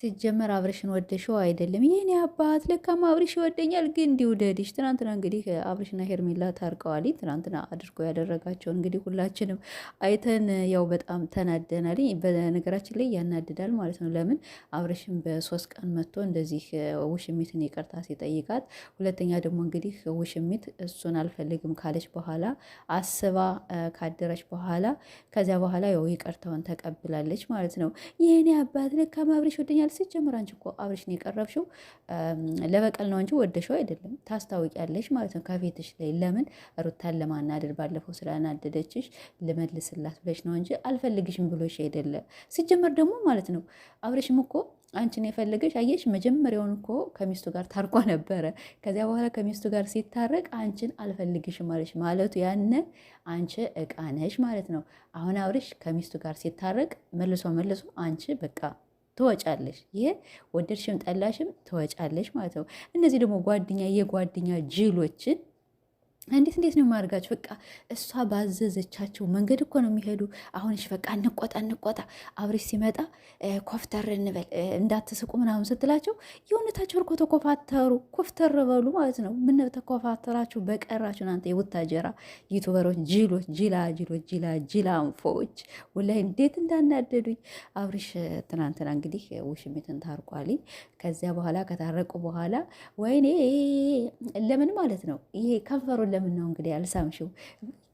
ሲጀመር አብርሽን ወደሽው አይደለም የኔ አባት። ለካም አብርሽ ይወደኛል፣ ግን እንዲውደድሽ። ትናንትና እንግዲህ አብርሽና ሄርሜላ ታርቀዋል። ትናንትና አድርጎ ያደረጋቸው እንግዲህ ሁላችንም አይተን ያው በጣም ተናደናል። በነገራችን ላይ ያናድዳል ማለት ነው። ለምን አብርሽን በ3 ቀን መጥቶ እንደዚህ ውሽሚትን ይቅርታ ሲጠይቃት፣ ሁለተኛ ደግሞ እንግዲህ ውሽሚት እሱን አልፈልግም ካለች በኋላ አስባ ካደረች በኋላ ከዚያ በኋላ ያው ይቅርታውን ተቀብላለች ማለት ነው። የኔ አባት ለካም አብርሽ ይወደኛል። ሲጀምር አንቺ እኮ አብርሽን የቀረብሽው ለበቀል ነው እንጂ ወደሽው አይደለም። ታስታውቂያለሽ ማለት ነው ከፊትሽ ላይ። ለምን ሩታን ለማናደድ ባለፈው ስላናደደችሽ ልመልስላት ብለሽ ነው እንጂ አልፈልግሽም ብሎሽ አይደለም። ሲጀመር ደግሞ ማለት ነው አብርሽም እኮ አንቺን የፈለገሽ አየሽ። መጀመሪያውን እኮ ከሚስቱ ጋር ታርቆ ነበረ። ከዚያ በኋላ ከሚስቱ ጋር ሲታረቅ አንቺን አልፈልግሽም ማለሽ ማለቱ ያነ አንቺ እቃ ነሽ ማለት ነው። አሁን አብርሽ ከሚስቱ ጋር ሲታረቅ መልሶ አንቺ በቃ ትወጫለሽ። ይሄ ወደድሽም ጠላሽም ትወጫለሽ ማለት ነው። እነዚህ ደግሞ የጓደኛ ጅሎችን እንዴት ነው የማደርጋቸው? በቃ እሷ ባዘዘቻቸው መንገድ እኮ ነው የሚሄዱ። አሁን እሺ በቃ እንቆጣ አብርሽ ሲመጣ ኮፍተር እንበል እንዳትስቁ ምናምን ስትላቸው የእውነታቸው እኮ ተኮፋተሩ። ኮፍተር በሉ ማለት ነው። ምን ተኮፋተራችሁ በቀራችሁ እናንተ የቡታጀራ ዩቱበሮች ጅሎች፣ ጅላ አንፎዎች ወላሂ እንዴት እንዳናደዱኝ። አብርሽ ትናንትና እንግዲህ ውሽሚትን ታርቋል። ከዚያ በኋላ ከታረቁ በኋላ ወይኔ ለምን ማለት ነው ይሄ ከንፈሩን ለምን ነው እንግዲህ አልሳምሽው?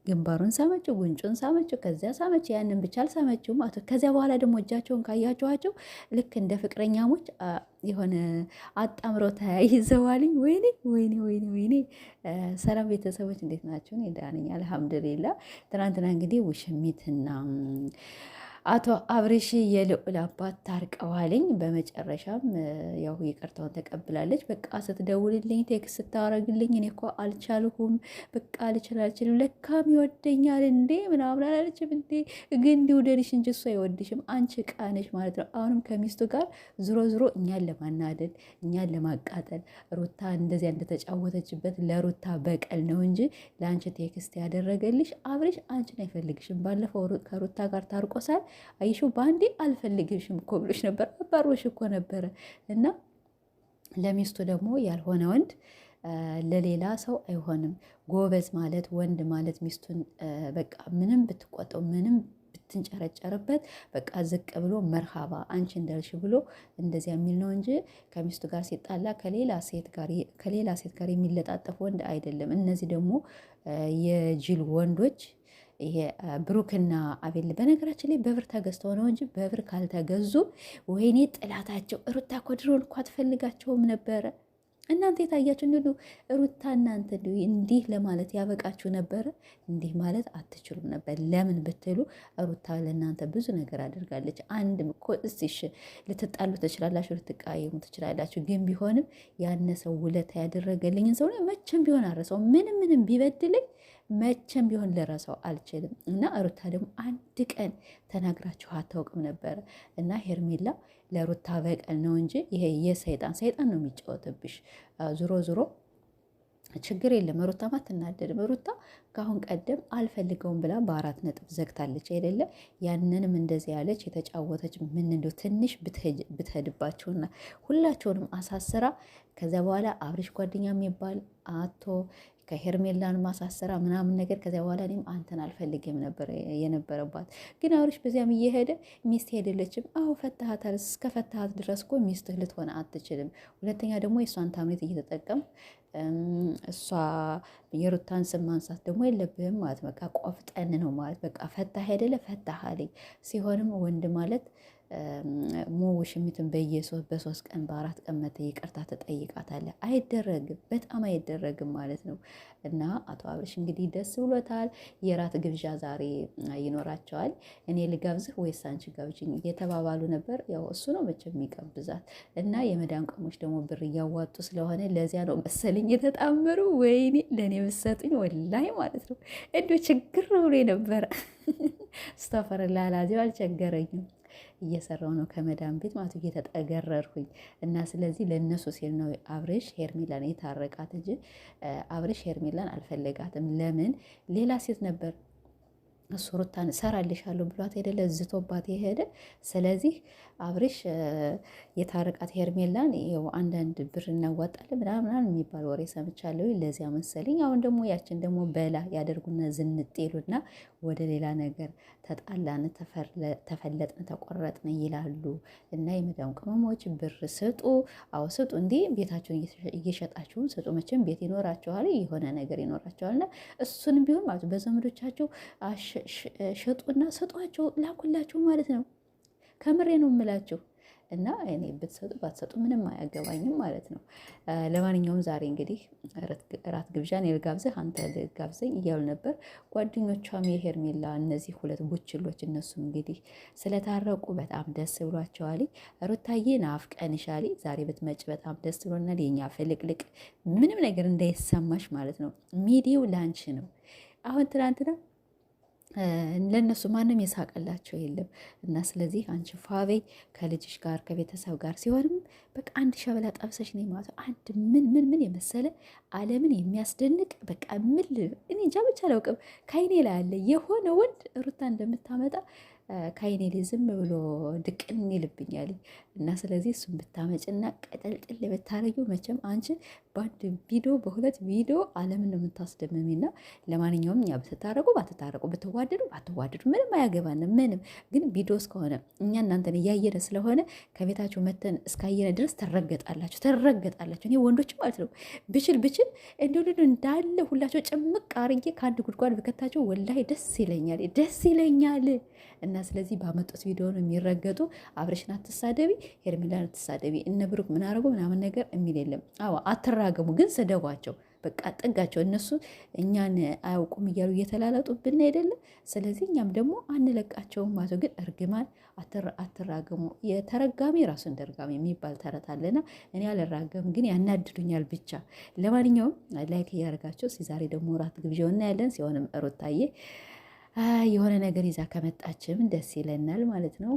ግንባሩን ሳመችው፣ ጉንጩን ሳመችው፣ ከዚያ ሳመች። ያንን ብቻ አልሳመችውም። ከዚያ በኋላ ደግሞ እጃቸውን ካያቸዋቸው ልክ እንደ ፍቅረኛሞች የሆነ አጣምረው ተያይዘዋልኝ። ወይኔ። ሰላም ቤተሰቦች እንዴት ናቸው? እኔ ደህና ነኝ አልሐምዱሊላ። ትናንትና እንግዲህ ውሽሚትና አቶ አብርሽ የልዑል አባት ታርቀዋልኝ። በመጨረሻም ያው ይቅርታውን ተቀብላለች። በቃ ስትደውልልኝ ቴክስት ስታወረግልኝ እኔ እኮ አልቻልሁም፣ በቃ አልችልም፣ ለካም ይወደኛል እንዴ ምናምን አላለችም እንዴ? ግን እንዲውደድሽ እንጂ እሱ አይወድሽም። አንቺ ቃነሽ ማለት ነው። አሁንም ከሚስቱ ጋር ዞሮ እኛን ለማናደድ እኛን ለማቃጠል ሩታ እንደዚያ እንደተጫወተችበት ለሩታ በቀል ነው እንጂ ለአንቺ ቴክስት ያደረገልሽ አብርሽ አንቺን አይፈልግሽም። ባለፈው ከሩታ ጋር ታርቆሳል። አይሹ በአንዴ አልፈልግሽም እኮ ብሎሽ ነበር፣ አባሮሽ እኮ ነበረ። እና ለሚስቱ ደግሞ ያልሆነ ወንድ ለሌላ ሰው አይሆንም። ጎበዝ ማለት ወንድ ማለት ሚስቱን በቃ ምንም ብትቆጠው ምንም ብትንጨረጨርበት በቃ ዝቅ ብሎ መርሃባ አንቺ እንዳልሽ ብሎ እንደዚያ የሚል ነው እንጂ ከሚስቱ ጋር ሲጣላ ከሌላ ሴት ጋር የሚለጣጠፍ ወንድ አይደለም። እነዚህ ደግሞ የጅል ወንዶች ይሄ ብሩክና አቤል በነገራችን ላይ በብር ተገዝተው ነው እንጂ በብር ካልተገዙ ወይኔ ጥላታቸው። ሩታ እኮ ድሮን እኮ አትፈልጋቸውም ነበረ። እናንተ የታያችሁ እንዲሁ ሩታ እናንተ እንዲህ ለማለት ያበቃችሁ ነበረ። እንዲህ ማለት አትችሉም ነበር። ለምን ብትሉ ሩታ ለእናንተ ብዙ ነገር አድርጋለች። አንድም እኮ እስሽ ልትጣሉ ትችላላችሁ፣ ልትቃየሙ ትችላላችሁ። ግን ቢሆንም ያነሰው ውለታ ያደረገልኝን ሰው መቼም ቢሆን አረሰው። ምንም ቢበድልኝ መቼም ቢሆን ልረሳው አልችልም። እና ሩታ ደግሞ አንድ ቀን ተናግራችሁ አታውቅም ነበረ። እና ሄርሜላ ለሩታ በቀል ነው እንጂ ይሄ ሰይጣን ነው የሚጫወትብሽ። ዞሮ ችግር የለም። ሩታማ አትናደድም። ሩታ ከአሁን ቀደም አልፈልገውም ብላ በ4 ነጥብ ዘግታለች አይደለ? ያንንም እንደዚህ ያለች የተጫወተች ምን እንደው ትንሽ ብትሄድባቸውና ሁላቸውንም አሳስራ ከዚያ በኋላ አብርሽ ጓደኛ የሚባል አቶ ከሄርሜላን ማሳሰራ ምናምን ነገር ከዚያ በኋላ እኔም አንተን አልፈልግም ነበር የነበረባት። ግን አብርሽ በዚያም እየሄደ ሚስት ሄደለችም። አዎ ፈታሃታል። እስከ ፈታሃት ድረስ እኮ ሚስትህ ልትሆን አትችልም። ሁለተኛ ደግሞ የእሷን ታምኔት እየተጠቀም እሷ የሩታን ስም ማንሳት ደግሞ የለብህም ማለት በቃ ቆፍጠን ነው ማለት በቃ ፈታህ አይደለ? ፈታህ አለኝ ሲሆንም ወንድ ማለት ውሽሚትን በ3 ቀን በ4 ቀን መተህ ይቅርታ ትጠይቃታለህ። አይደረግም፣ በጣም አይደረግም ማለት ነው። እና አቶ አብርሽ እንግዲህ ደስ ብሎታል። የራት ግብዣ ዛሬ ይኖራቸዋል። እኔ ልጋብዝህ ወይስ አንቺ ጋብዥኝ እየተባባሉ ነበር። ያው እሱ ነው መቼም የሚጋብዛት። እና የመዳን ቀሞች ደግሞ ብር እያዋጡ ስለሆነ ለዚያ ነው መሰለኝ የተጣመሩ። ወይኔ ለእኔ ብትሰጡኝ ወላሂ ማለት ነው እንዲሁ ችግር ብሎ ነበረ። ስታፈር ላላዚው አልቸገረኝም። እየሰራው ነው ከመዳን ቤት ማለት እየተጠገረርኩኝ። እና ስለዚህ ለነሱ ሲል ነው አብርሽ ሄርሜላን የታረቃት እንጂ አብርሽ ሄርሜላን አልፈለጋትም። ለምን ሌላ ሴት ነበር እሱ ሩታን እሰራልሻለሁ ብሏት አይደለ ዝቶባት የሄደ። ስለዚህ አብርሽ የታረቃት ሄርሜላን ይኸው አንዳንድ ብር እናዋጣለን ምናምን የሚባል ወሬ ሰምቻለሁ። ለዚያ መሰለኝ አሁን ደግሞ ያችን ደግሞ በላ ያደርጉና ዝንጥ ይሉና ወደ ሌላ ነገር ተጣላን፣ ተፈለጥን፣ ተቆረጥን ይላሉ። እና የመዳም ቅመሞች ብር ስጡ፣ አዎ ስጡ። እንዲህ ቤታችሁን እየሸጣችሁን ስጡ። መቼም ቤት ይኖራችኋል፣ የሆነ ነገር ይኖራችኋልና እሱንም ቢሆን ማለት በዘመዶቻቸው ሸጡና ሰጧቸው፣ ላኩላቸው ማለት ነው። ከምሬ ነው የምላችሁ። እና እኔ ብትሰጡ ባትሰጡ ምንም አያገባኝም ማለት ነው። ለማንኛውም ዛሬ እንግዲህ እራት ግብዣን ልጋብዝህ አንተ ልጋብዘኝ እያሉ ነበር ጓደኞቿም የሄርሜላ እነዚህ ሁለት ቡችሎች። እነሱም እንግዲህ ስለታረቁ በጣም ደስ ብሏቸዋል። ሩታዬ ናፍቀንሻል፣ ዛሬ ብትመጭ በጣም ደስ ብሎናል። የኛ ፍልቅልቅ ምንም ነገር እንዳይሰማሽ ማለት ነው። ሚዲያው ላንች ነው። አሁን ትናንትና ለእነሱ ማንም የሳቀላቸው የለም እና ስለዚህ አንቺ ፋቤ ከልጅሽ ጋር ከቤተሰብ ጋር ሲሆንም በቃ አንድ ሸበላ ጠብሰሽ ነው ማለት አንድ ምን የመሰለ ዓለምን የሚያስደንቅ በቃ እኔ እንጃ ብቻ አላውቅም። ከአይኔ ላይ አለ የሆነ ወንድ ሩታ እንደምታመጣ ከአይኔ ላይ ዝም ብሎ ድቅን ይልብኛል። እና ስለዚህ እሱን ብታመጭና ቀጠልጥል ብታረጊው መቼም አንቺ በአንድ ቪዲዮ በሁለት ቪዲዮ ዓለምን ነው የምታስደምሚና። ለማንኛውም እኛ ብትታረቁ ባትታረቁ ብትዋደዱ ባትዋደዱ ምንም አያገባንም። ምንም ግን ቪዲዮ እስከሆነ እኛ እናንተን እያየነ ስለሆነ ከቤታችሁ መተን እስካየነ ድረስ ተረገጣላችሁ። እኔ ወንዶች ማለት ነው ብችል እንዲሁ እንዳለ ሁላቸው ጭምቅ አርጌ ከአንድ ጉድጓድ ብከታቸው ወላሂ ደስ ይለኛል። እና ስለዚህ ባመጡት ቪዲዮ ነው የሚረገጡ። አብረሽን አትሳደቢ፣ ሄርሜላን አትሳደቢ፣ እነ ብሩክ ምን አረጉ ምናምን ነገር የሚል የለም። አዎ አትራገሙ፣ ግን ስደቧቸው። በቃ ጠጋቸው። እነሱ እኛን አያውቁም እያሉ እየተላለጡብን አይደለም። ስለዚህ እኛም ደግሞ አንለቃቸውም ማለት ግን እርግማን አትራገሙ። የተረጋሚ ራሱ እንደርጋሚ የሚባል ተረት አለና እኔ አልራገም፣ ግን ያናድዱኛል ብቻ። ለማንኛውም ላይክ እያደረጋቸው ዛሬ ደግሞ እራት ግብዣው እናያለን። ሲሆንም ሩታዬ የሆነ ነገር ይዛ ከመጣችም ደስ ይለናል ማለት ነው።